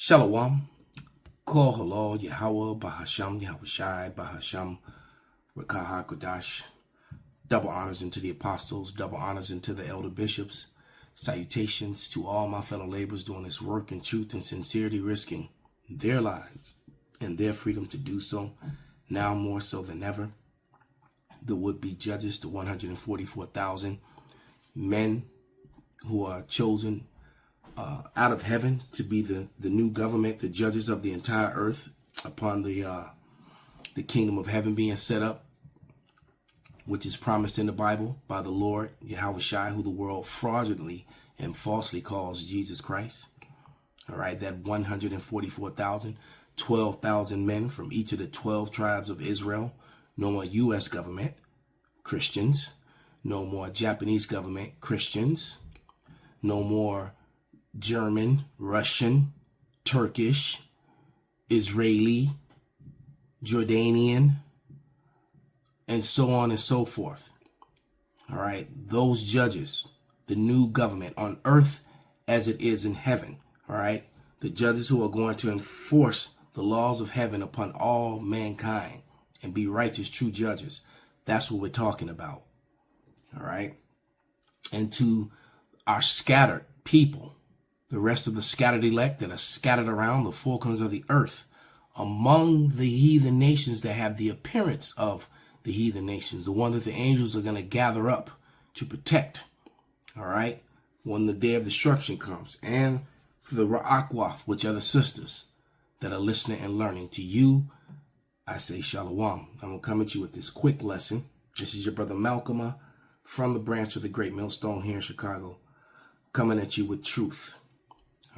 Shalom. Kol halal Yahweh Bahasham Yahushai Bahasham Rakaha Kodash. Double honors into the apostles, double honors into the elder bishops. Salutations to all my fellow laborers doing this work in truth and sincerity, risking their lives and their freedom to do so, now more so than ever. The would-be judges, the 144,000 men who are chosen out of heaven to be the new government, the judges of the entire earth upon the kingdom of heaven being set up, which is promised in the Bible by the Lord, Yahushai, who the world fraudulently and falsely calls Jesus Christ. All right, that 144,000, 12,000 men from each of the 12 tribes of Israel. No more U.S. government, Christians. No more Japanese government, Christians. No more German, Russian, Turkish, Israeli, Jordanian, and so on and so forth. All right, those judges, the new government on earth as it is in heaven. All right, the judges who are going to enforce the laws of heaven upon all mankind and be righteous, true judges. That's what we're talking about. All right, and to our scattered people, the rest of the scattered elect that are scattered around the four corners of the earth, among the heathen nations that have the appearance of the heathen nations, the one that the angels are going to gather up to protect, all right, when the day of destruction comes. And for the Ra'akwath, which are the sisters that are listening and learning. To you, I say shalom. I'm going to come at you with this quick lesson. This is your brother Malcolm from the branch of the Great Millstone here in Chicago, coming at you with truth.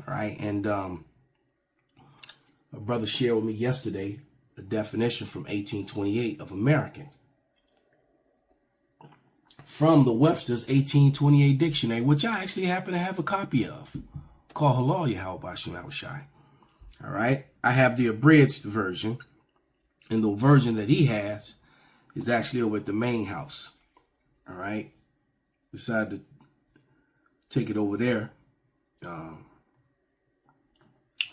All right, and a brother shared with me yesterday a definition from 1828 of American from the Webster's 1828 dictionary, which I actually happen to have a copy of, called Halal Yahweh Bashim Shai. All right, I have the abridged version, and the version that he has is actually over at the main house. All right, decided to take it over there.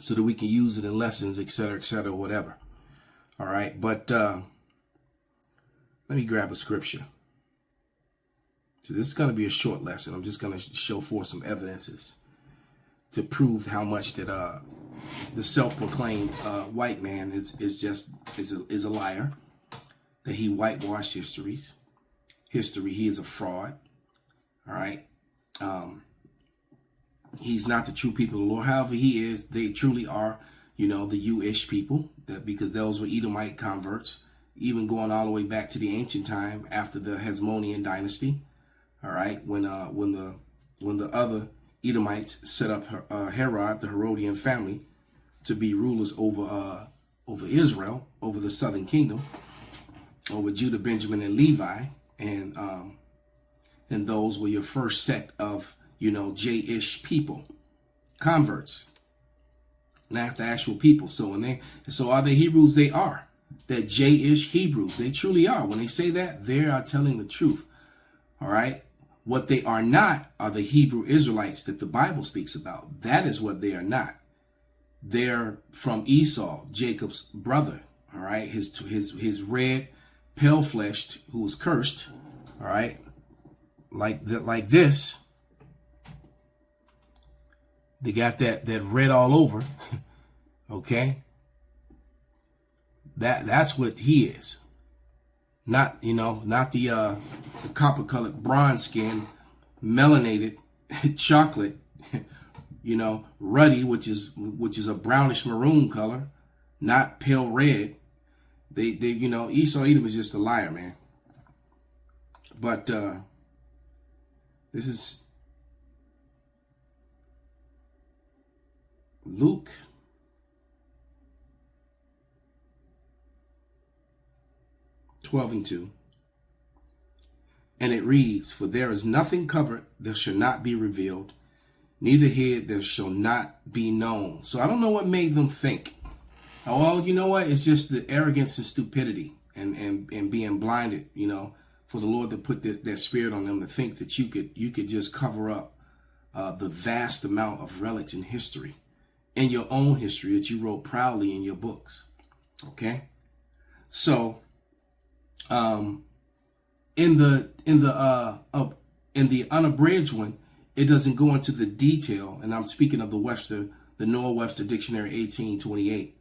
So that we can use it in lessons, etc., whatever. All right, but let me grab a scripture. So this is going to be a short lesson. I'm just going to show forth some evidences to prove how much that the self-proclaimed white man is a liar, that he whitewashed history. He is a fraud. All right. He's not the true people of the Lord. However, he is. They truly are, the Jewish people, because those were Edomite converts, even going all the way back to the ancient time after the Hasmonean dynasty. All right, when the other Edomites set up Herod, the Herodian family, to be rulers over Israel, over the southern kingdom, over Judah, Benjamin, and Levi, and those were your first sect of J-ish people, converts, not the actual people. So are they Hebrews? They are. They're J-ish Hebrews. They truly are. When they say that, they are telling the truth. All right. What they are not are the Hebrew Israelites that the Bible speaks about. That is what they are not. They're from Esau, Jacob's brother. All right. His red, pale-fleshed, who was cursed. All right. Like this. They got that red all over. Okay. That's what he is. Not the copper colored bronze skin, melanated chocolate, ruddy, which is a brownish maroon color, not pale red. They Esau Edom is just a liar, man. But this is Luke 12:2, and it reads, "For there is nothing covered that shall not be revealed, neither hid that shall not be known." So I don't know what made them think. Oh, well, you know what? It's just the arrogance and stupidity and being blinded, for the Lord to put that spirit on them to think that you could just cover up the vast amount of relics in history in your own history that you wrote proudly in your books. Okay, so in the unabridged one, it doesn't go into the detail, and I'm speaking of the Noah Webster Dictionary 1828,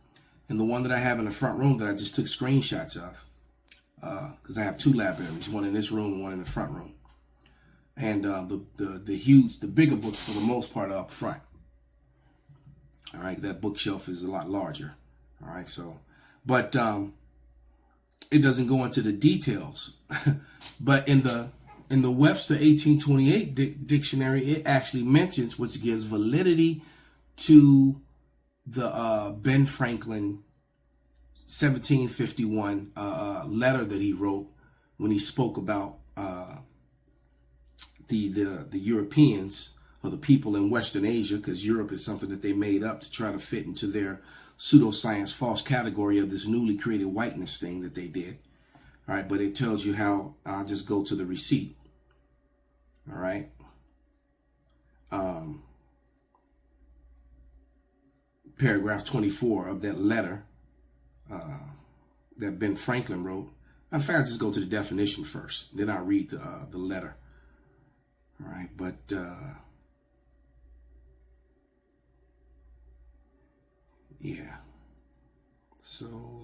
and the one that I have in the front room that I just took screenshots of, because I have two libraries, one in this room and one in the front room, and the bigger books for the most part are up front. All right, that bookshelf is a lot larger. All right, so, but it doesn't go into the details. But in the Webster 1828 dictionary, it actually mentions, which gives validity to the Ben Franklin 1751 letter that he wrote when he spoke about the Europeans, or the people in Western Asia, because Europe is something that they made up to try to fit into their pseudoscience false category of this newly created whiteness thing that they did. All right, but it tells you how. I'll just go to the receipt. All right. Paragraph 24 of that letter that Ben Franklin wrote. In fact, I'll just go to the definition first. Then I'll read the letter. All right, but yeah. So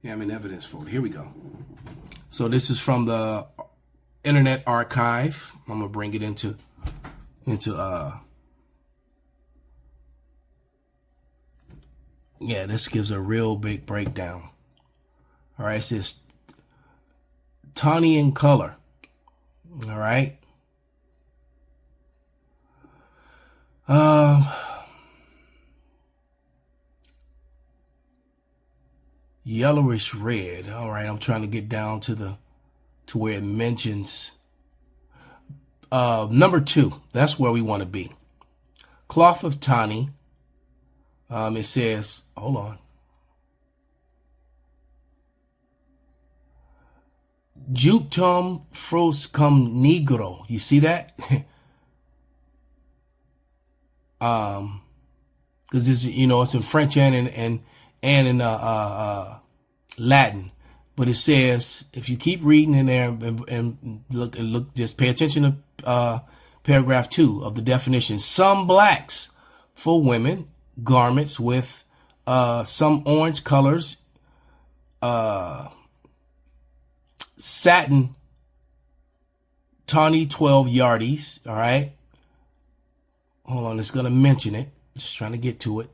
I'm in evidence folder. Here we go. So this is from the Internet Archive. I'm gonna bring it into yeah, this gives a real big breakdown. All right, it says tawny in color. All right. Yellowish red. All right, I'm trying to get down to where it mentions number 2. That's where we want to be. Cloth of tawny. It says, hold on. Juctum froscum negro. You see that? Because it's, it's in French and in Latin, but it says, if you keep reading in there and look, just pay attention to paragraph 2 of the definition. Some blacks for women, garments with some orange colors, satin, tawny 12 yardies. All right, hold on, it's gonna mention it. Just trying to get to it.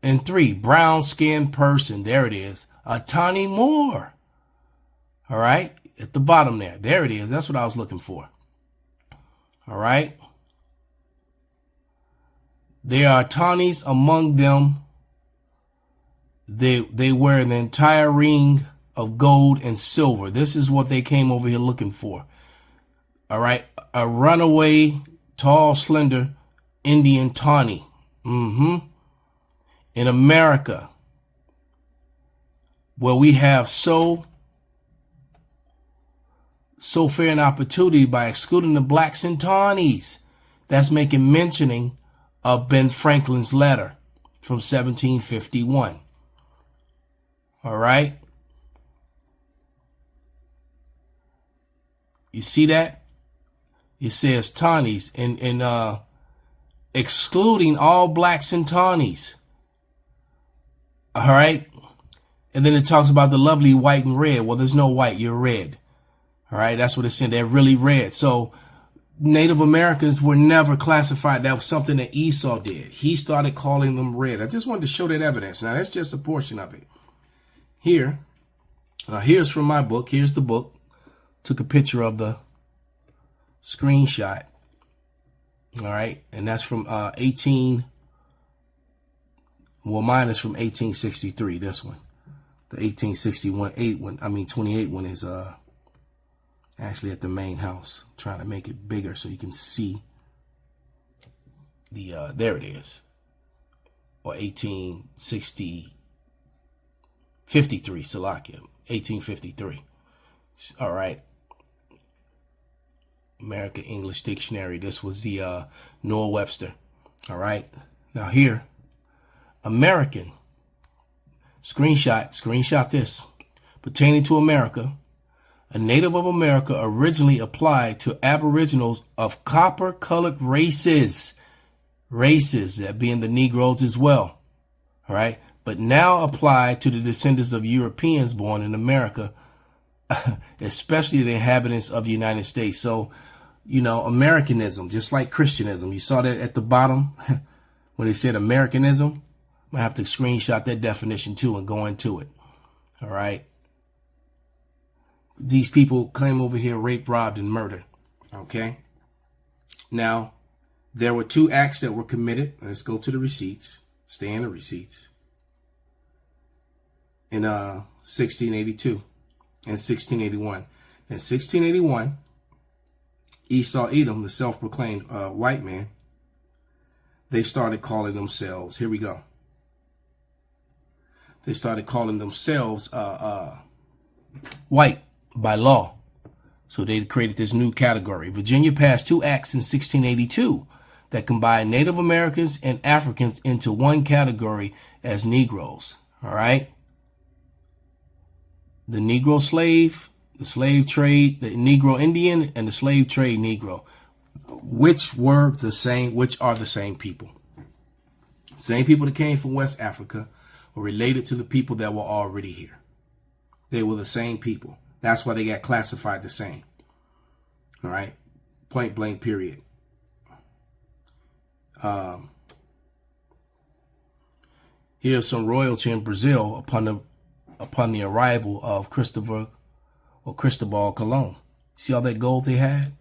And 3, brown skinned person. There it is. A tawny more. All right. At the bottom there. There it is. That's what I was looking for. All right. There are tawnies among them. They wear the entire ring of gold and silver. This is what they came over here looking for. All right. A runaway, tall, slender Indian tawny. In America, where we have so fair an opportunity by excluding the blacks and tawnies, that's making mentioning of Ben Franklin's letter from 1751. All right. You see that? It says tawnies and excluding all blacks and tawnies. All right. And then it talks about the lovely white and red. Well, there's no white. You're red. All right. That's what it said. They're really red. So Native Americans were never classified. That was something that Esau did. He started calling them red. I just wanted to show that evidence. Now, that's just a portion of it. Here. Here's from my book. Here's the book. Took a picture of the screenshot. All right. And that's from well, mine is from 1863, this one. The 28 one is actually at the main house. I'm trying to make it bigger so you can see the there it is. Or 53, Salakia, 1853. All right. American English Dictionary. This was the Noah Webster. All right. Now here, American. Screenshot this. Pertaining to America, a native of America originally applied to aboriginals of copper-colored races. Races, that being the Negroes as well. All right. But now applied to the descendants of Europeans born in America, especially the inhabitants of the United States. So, you know, Americanism, just like Christianism. You saw that at the bottom when they said Americanism. I'm going to have to screenshot that definition too and go into it. All right. These people claim over here rape, robbed, and murder. Okay. Now, there were 2 acts that were committed. Let's go to the receipts. Stay in the receipts. In 1682 and 1681. In 1681, Esau Edom, the self-proclaimed white man, they started calling themselves, here we go. They started calling themselves white by law. So they created this new category. Virginia passed 2 acts in 1682 that combined Native Americans and Africans into one category as Negroes. All right. The Negro slave, the slave trade, the Negro Indian, and the slave trade Negro, which are the same people. Same people that came from West Africa were related to the people that were already here. They were the same people. That's why they got classified the same. All right. Point blank, period. Here's some royalty in Brazil upon the arrival of Cristobal Colon. See all that gold they had?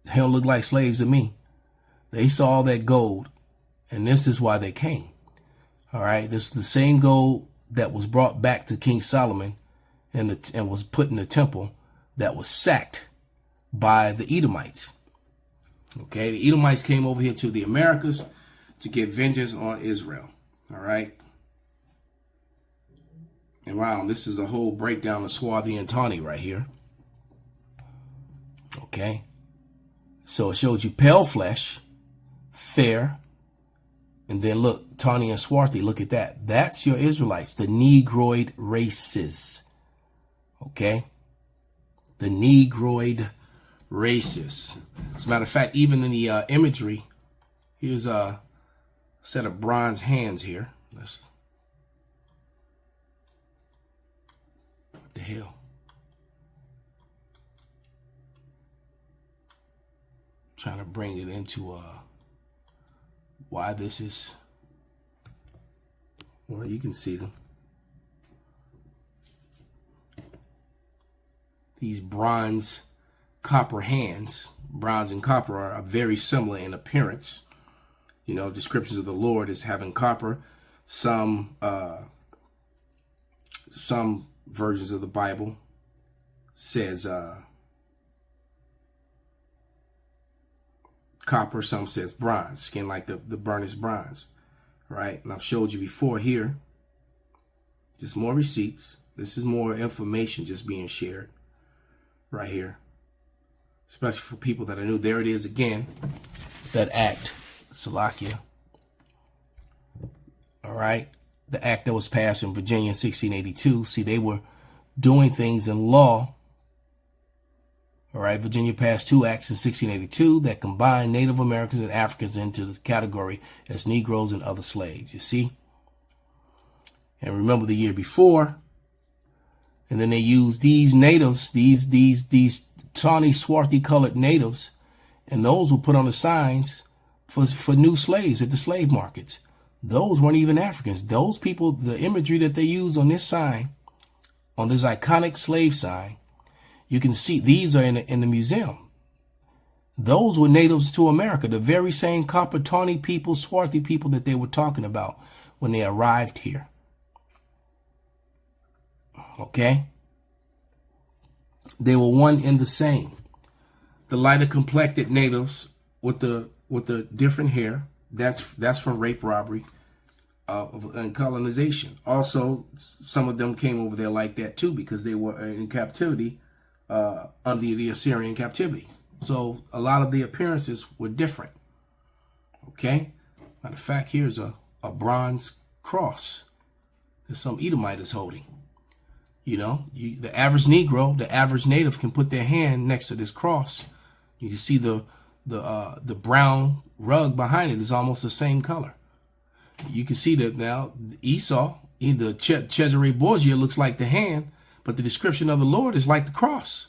They don't look like slaves to me. They saw all that gold, and this is why they came. All right, this is the same gold that was brought back to King Solomon and was put in the temple that was sacked by the Edomites. Okay, the Edomites came over here to the Americas to get vengeance on Israel. All right. And wow, this is a whole breakdown of Swarthy and Tawny right here. Okay. So it shows you pale flesh, fair, and then look, Tawny and Swarthy, look at that. That's your Israelites, the Negroid races. Okay. The Negroid races. As a matter of fact, even in the imagery, here's a set of bronze hands here. What the hell? Trying to bring it into why this is. Well, you can see them. These bronze copper hands, bronze and copper are very similar in appearance. You know, descriptions of the Lord as having copper. Some versions of the Bible says copper, some says bronze, skin like the burnished bronze, right? And I've showed you before here. Just more receipts. This is more information just being shared right here, especially for people that are new. There it is again, that act, Salakia. All right, the act that was passed in Virginia in 1682. See, they were doing things in law. All right, Virginia passed 2 acts in 1682 that combined Native Americans and Africans into the category as Negroes and other slaves. You see? And remember the year before, and then they used these natives, these tawny, swarthy colored natives, and those were put on the signs for new slaves at the slave markets. Those weren't even Africans. Those people, the imagery that they used on this sign, on this iconic slave sign, you can see these are in the museum. Those were natives to America, the very same copper tawny people, swarthy people that they were talking about when they arrived here. Okay? They were one and the same. The lighter complected natives with the different hair, that's from rape, robbery, and colonization. Also, some of them came over there like that too because they were in captivity under the Assyrian captivity. So a lot of the appearances were different. Okay. Matter of fact, here's a bronze cross that some Edomite is holding. You know, the average Negro, the average native can put their hand next to this cross. You can see the brown rug behind it is almost the same color. You can see that now Esau, the Cesare Borgia looks like the hand, but the description of the Lord is like the cross.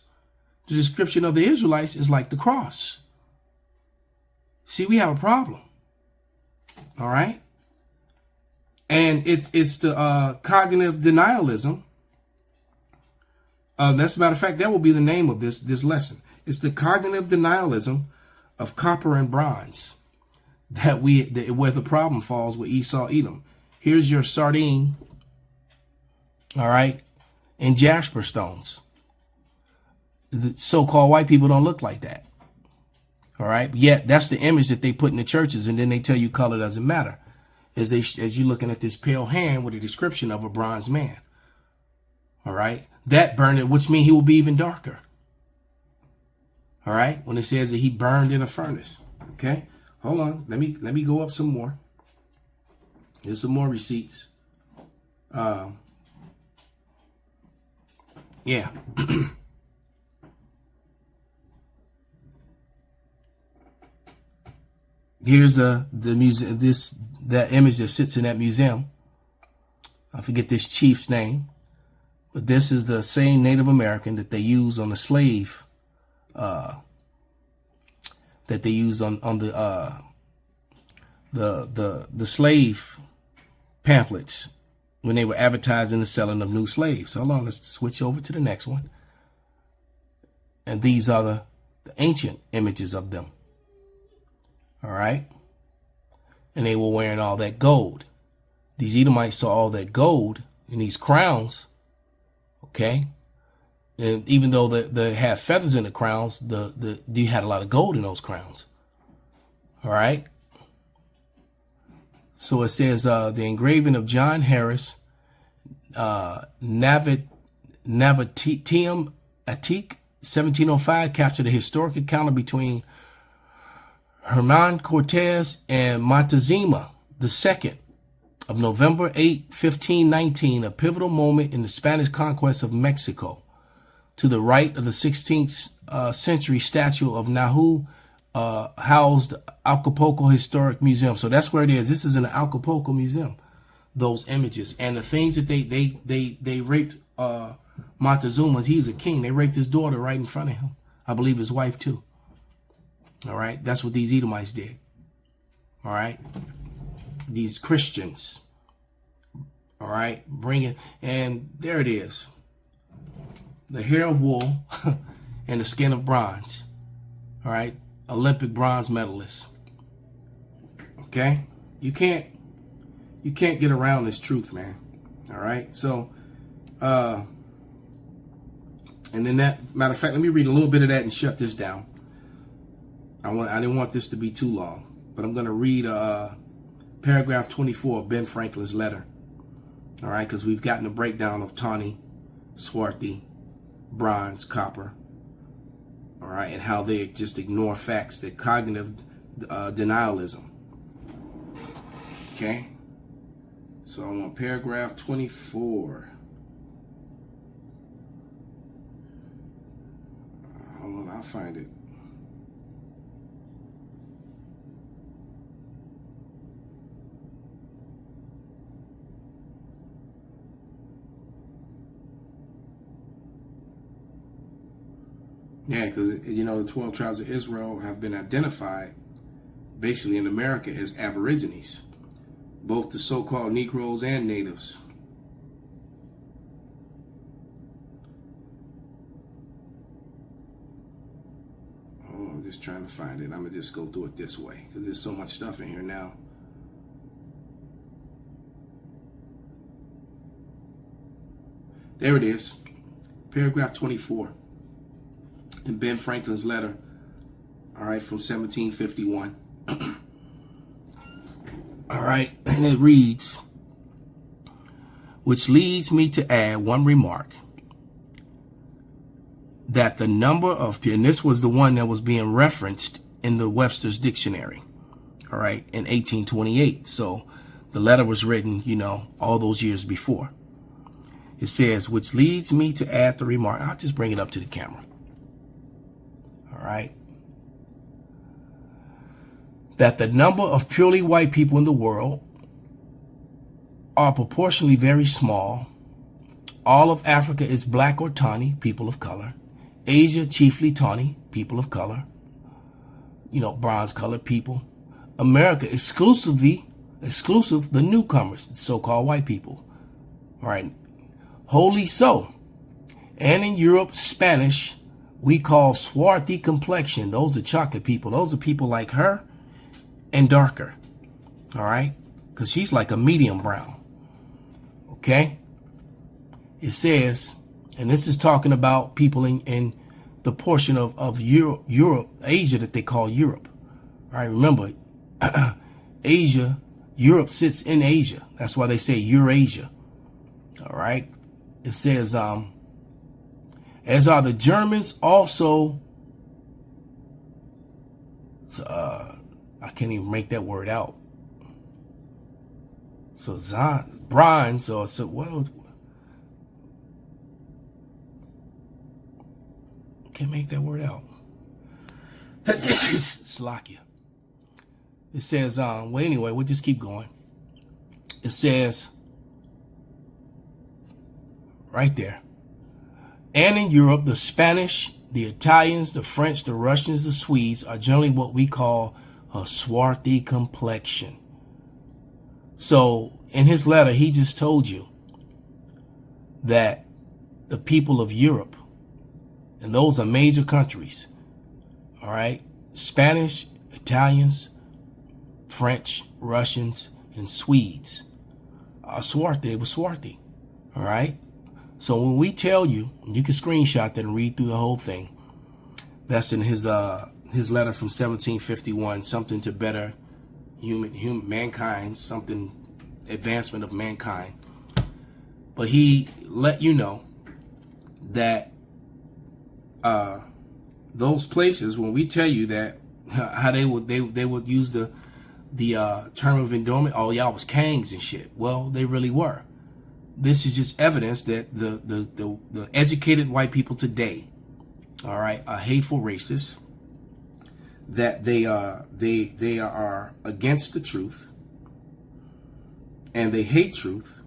The description of the Israelites is like the cross. See, we have a problem. All right. And it's the cognitive denialism. That's a matter of fact, that will be the name of this lesson. It's the cognitive denialism of copper and bronze where the problem falls with Esau, Edom. Here's your sardine, all right, and jasper stones. The so-called white people don't look like that, all right. Yet that's the image that they put in the churches, and then they tell you color doesn't matter, as you're looking at this pale hand with a description of a bronze man, all right. That burned it, which means he will be even darker. All right, when it says that he burned in a furnace. Okay, hold on. Let me go up some more. Here's some more receipts. Yeah. Here's the museum. That image that sits in that museum. I forget this chief's name, but this is the same Native American that they use on the slave. That they used on the slave pamphlets when they were advertising the selling of new slaves. Hold on, let's switch over to the next one. And these are the ancient images of them. All right. And they were wearing all that gold. These Edomites saw all that gold in these crowns. Okay. And even though they had feathers in the crowns, you had a lot of gold in those crowns. All right. So it says the engraving of John Harris, Navitium Attique, 1705, captured a historic encounter between Herman Cortez and Montezuma II of November 8, 1519, a pivotal moment in the Spanish conquest of Mexico. To the right of the 16th century statue of Nahu housed Acapulco Historic Museum. So that's where it is. This is in the Acapulco Museum. Those images and the things that they raped Montezuma. He's a king. They raped his daughter right in front of him. I believe his wife too. All right. That's what these Edomites did. All right. These Christians. All right. Bring it. And there it is. The hair of wool and the skin of bronze. All right. Olympic bronze medalist. Okay. You can't get around this truth, man. All right. So, and then that, matter of fact, let me read a little bit of that and shut this down. I didn't want this to be too long, but I'm going to read paragraph 24 of Ben Franklin's letter. All right. Because we've gotten a breakdown of tawny, swarthy, bronze, copper, all right, and how they just ignore facts, the cognitive denialism. Okay, so I'm on paragraph 24. Hold on, I'll find it. Yeah, because, you know, the 12 tribes of Israel have been identified basically in America as aborigines, both the so-called Negroes and natives. Oh, I'm just trying to find it. I'm going to just go through it this way because there's so much stuff in here now. There it is. Paragraph 24. In Ben Franklin's letter, all right, from 1751. All right, and it reads, which leads me to add one remark. that the number of, and this was the one that was being referenced in the Webster's Dictionary, all right, in 1828. So the letter was written, you know, all those years before. It says, which leads me to add the remark. I'll just bring it up to the camera. All right. That the number of purely white people in the world are proportionally very small. All of Africa is black or tawny, people of color. Asia, chiefly tawny, people of color. You know, bronze colored people. America, exclusive, the newcomers, the so-called white people. All right. Wholly so. And in Europe, Spanish, we call swarthy complexion. Those are chocolate people. Those are people like her and darker. All right. Because she's like a medium brown. Okay. It says, and this is talking about people in the portion of Europe, Asia that they call Europe. All right. Remember, Asia, Europe sits in Asia. That's why they say Eurasia. All right. It says, as are the Germans also, I can't even make that word out. So bronze, or so what? Can't make that word out. Slovakia. It says, well, anyway, we'll just keep going. It says, right there. And in Europe, the Spanish, the Italians, the French, the Russians, the Swedes are generally what we call a swarthy complexion. So in his letter, he just told you that the people of Europe, and those are major countries, all right, Spanish, Italians, French, Russians, and Swedes are swarthy. They were swarthy, all right? So when we tell you, you can screenshot that and read through the whole thing. That's in his letter from 1751, something to better mankind, something advancement of mankind. But he let you know that those places, when we tell you that how they would use the term of endowment, oh y'all was kangs and shit. Well, they really were. This is just evidence that the educated white people today, all right, are hateful racists, that they are against the truth, and they hate truth,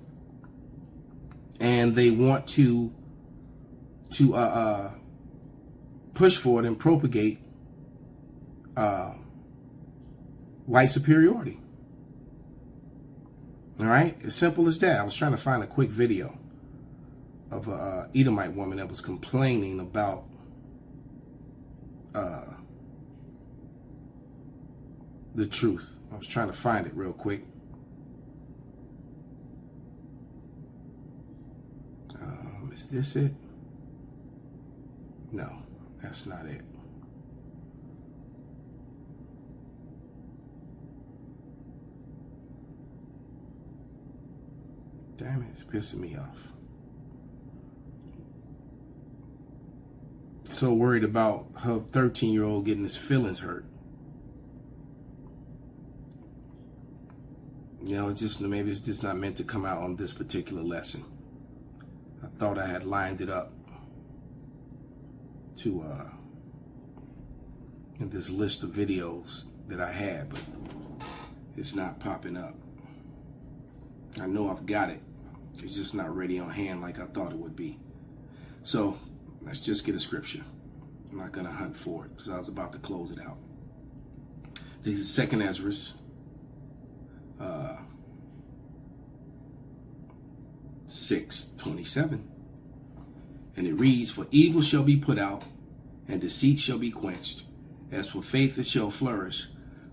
and they want to push forward and propagate white superiority. All right, as simple as that. I was trying to find a quick video of a Edomite woman that was complaining about the truth. I was trying to find it real quick. Is this it? No, that's not it. Damn it, it's pissing me off. So worried about her 13-year-old getting his feelings hurt. You know, it's just, maybe it's just not meant to come out on this particular lesson. I thought I had lined it up to in this list of videos that I had, but it's not popping up. I know I've got it. It's just not ready on hand like I thought it would be. So let's just get a scripture. I'm not going to hunt for it because I was about to close it out. This is 2 Ezra 6:27. And it reads, for evil shall be put out, and deceit shall be quenched. As for faith, it shall flourish.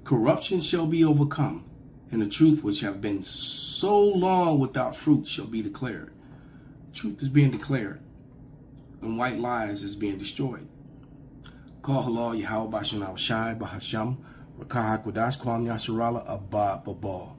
Corruption shall be overcome, and the truth which have been so long without fruit shall be declared. Truth is being declared, and white lies is being destroyed. Call halal Yahweh Bashan Al Shai Bahasham Rakah Kodash Kwam Yasharala Abba Babal.